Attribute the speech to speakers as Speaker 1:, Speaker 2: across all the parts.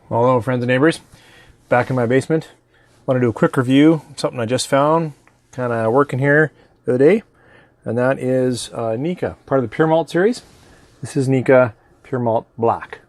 Speaker 1: Well, hello friends and neighbors, back in my basement. Want to do a quick review, something I just found, kind of working here the other day, and that is Nikka, part of the Pure Malt series. This is Nikka Pure Malt Black.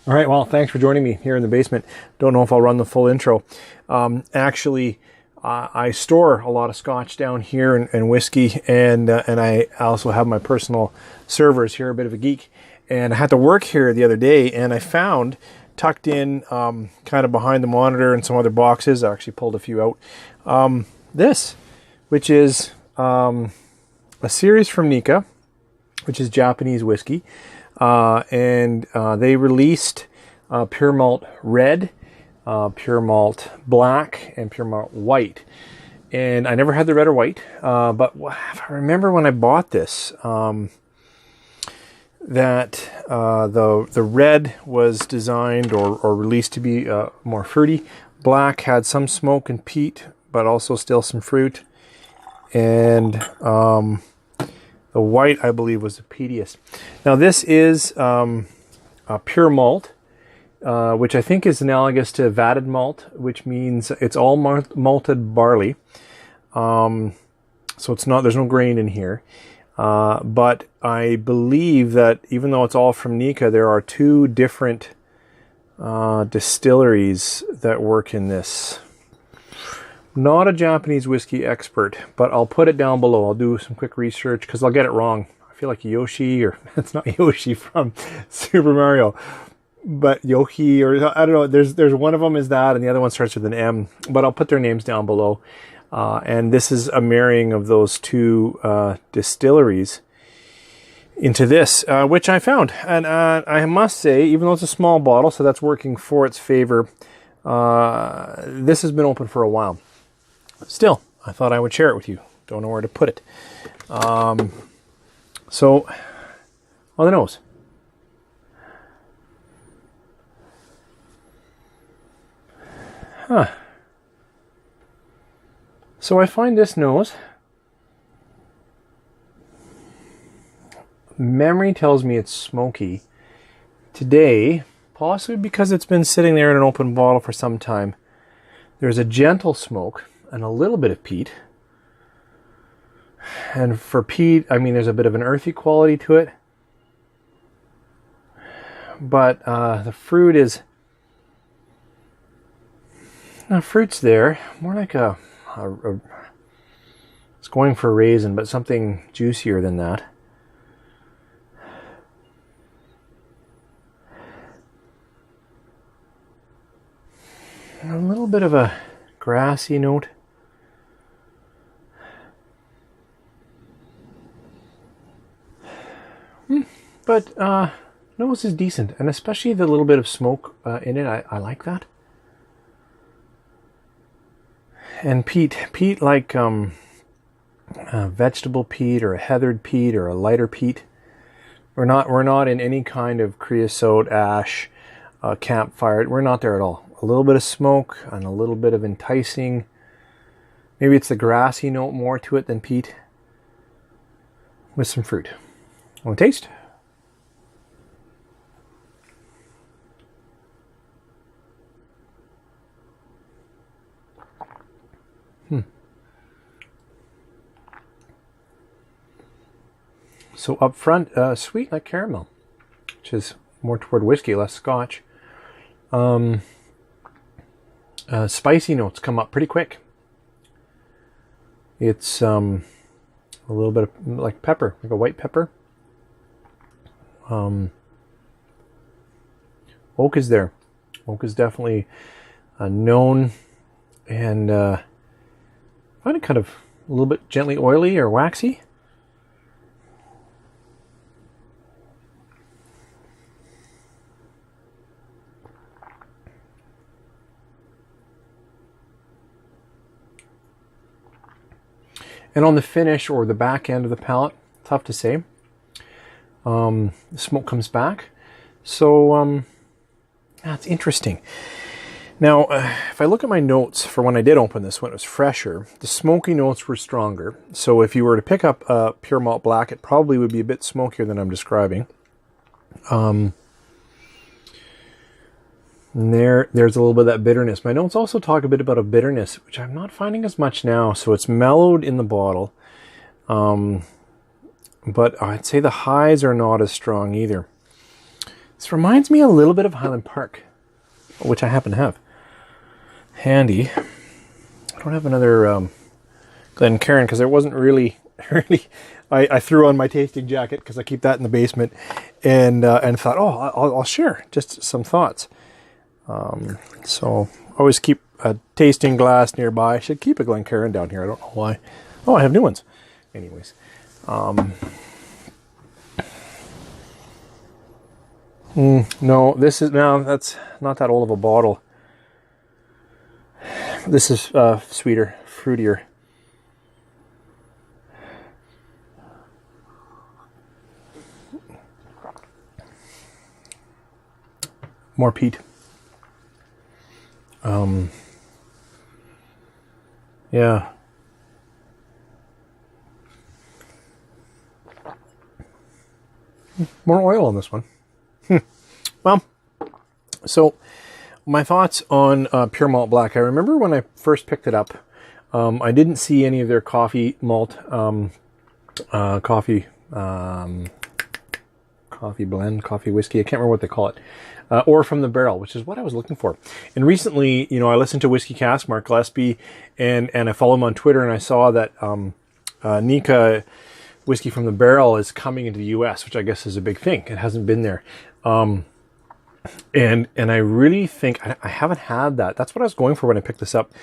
Speaker 1: All right, well, thanks for joining me here in the basement. Don't know if I'll run the full intro. Actually, I store a lot of scotch down here and whiskey, and I also have my personal servers here, a bit of a geek. And I had to work here the other day, and I found, tucked in kind of behind the monitor and some other boxes, I actually pulled a few out, this, which is a series from Nikka, which is Japanese whiskey. And they released Pure Malt Red, Pure Malt Black, and Pure Malt White. And I never had the red or white, but I remember when I bought this, that the red was designed or released to be more fruity. Black had some smoke and peat, but also still some fruit. And the white, I believe, was the peatiest. Now, this is a pure malt, which I think is analogous to vatted malt, which means it's all malted barley. So it's not, there's no grain in here. But I believe that even though it's all from Nikka, there are two different distilleries that work in this. Not a Japanese whiskey expert, but I'll put it down below. I'll do some quick research because I'll get it wrong. I feel like Yoshi, or it's not Yoshi from Super Mario, but Yoshi, or I don't know. There's one of them is that, and the other one starts with an M. But I'll put their names down below. And this is a marrying of those two distilleries into this, which I found. And I must say, even though it's a small bottle, so that's working for its favor, this has been open for a while. Still, I thought I would share it with you. Don't know where to put it. So, on the nose. Huh. So I find this nose, memory tells me it's smoky. Today, possibly because it's been sitting there in an open bottle for some time, there's a gentle smoke and a little bit of peat. And for peat, I mean, there's a bit of an earthy quality to it. But the fruit is... The fruit's there. More like it's going for a raisin, but something juicier than that. A little bit of a grassy note. But nose is decent, and especially the little bit of smoke in it, I like that. And peat like vegetable peat or a heathered peat or a lighter peat. We're not in any kind of creosote, ash, campfire. We're not there at all. A little bit of smoke and a little bit of enticing. Maybe it's the grassy note more to it than peat, with some fruit. Want to taste? So up front, sweet like caramel, which is more toward whiskey, less scotch. Spicy notes come up pretty quick. It's a little bit of like pepper, like a white pepper. Oak is there. Oak is definitely known, and I find it kind of a little bit gently oily or waxy. And on the finish or the back end of the palate, tough to say. The smoke comes back. So that's interesting. Now, if I look at my notes for when I did open this one, it was fresher. The smoky notes were stronger. So if you were to pick up a Pure Malt Black, it probably would be a bit smokier than I'm describing. There's a little bit of that bitterness. My notes also talk a bit about a bitterness, which I'm not finding as much now. So it's mellowed in the bottle. But I'd say the highs are not as strong either. This reminds me a little bit of Highland Park, which I happen to have handy. I don't have another Glencairn because there wasn't really. I threw on my tasting jacket because I keep that in the basement, and thought, oh, I'll share just some thoughts. So always keep a tasting glass nearby. I should keep a Glencairn down here. I don't know why. Oh, I have new ones. Anyways. No, that's not that old of a bottle. This is sweeter, fruitier. More peat. Yeah. More oil on this one. Well, so my thoughts on Pure Malt Black. I remember when I first picked it up, I didn't see any of their coffee malt, coffee blend, coffee whiskey. I can't remember what they call it. Or from the barrel, which is what I was looking for. And recently, I listened to Whiskey Cast, Mark Gillespie, and I follow him on Twitter, and I saw that Nikka Whiskey from the Barrel is coming into the U.S., which I guess is a big thing. It hasn't been there. And I really think I haven't had that. That's what I was going for when I picked this up. I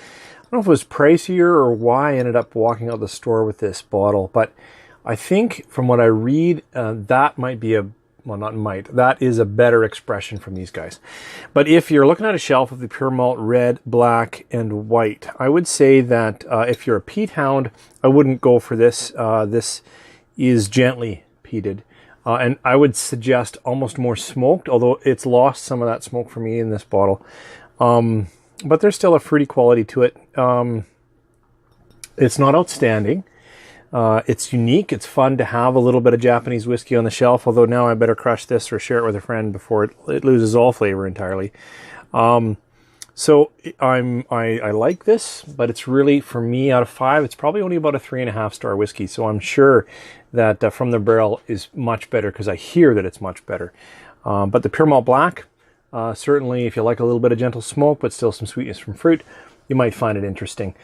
Speaker 1: don't know if it was pricier or why I ended up walking out the store with this bottle, but I think from what I read, that might be that is a better expression from these guys. But if you're looking at a shelf of the Pure Malt Red, Black, and White, I would say that if you're a peat hound, I wouldn't go for this. This is gently peated. And I would suggest almost more smoked, although it's lost some of that smoke for me in this bottle. But there's still a fruity quality to it. It's not outstanding. It's unique. It's fun to have a little bit of Japanese whiskey on the shelf, although now I better crush this or share it with a friend before it loses all flavor entirely. So I like this, but it's really, for me, out of 5, it's probably only about a 3.5 star whiskey. So I'm sure that From the Barrel is much better because I hear that it's much better. But the Pure Malt Black, certainly if you like a little bit of gentle smoke, but still some sweetness from fruit, you might find it interesting.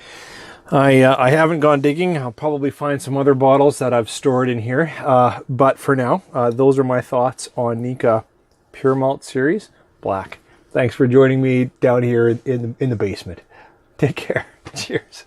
Speaker 1: I haven't gone digging. I'll probably find some other bottles that I've stored in here. But for now, those are my thoughts on Nikka Pure Malt Series Black. Thanks for joining me down here in the basement. Take care. Cheers.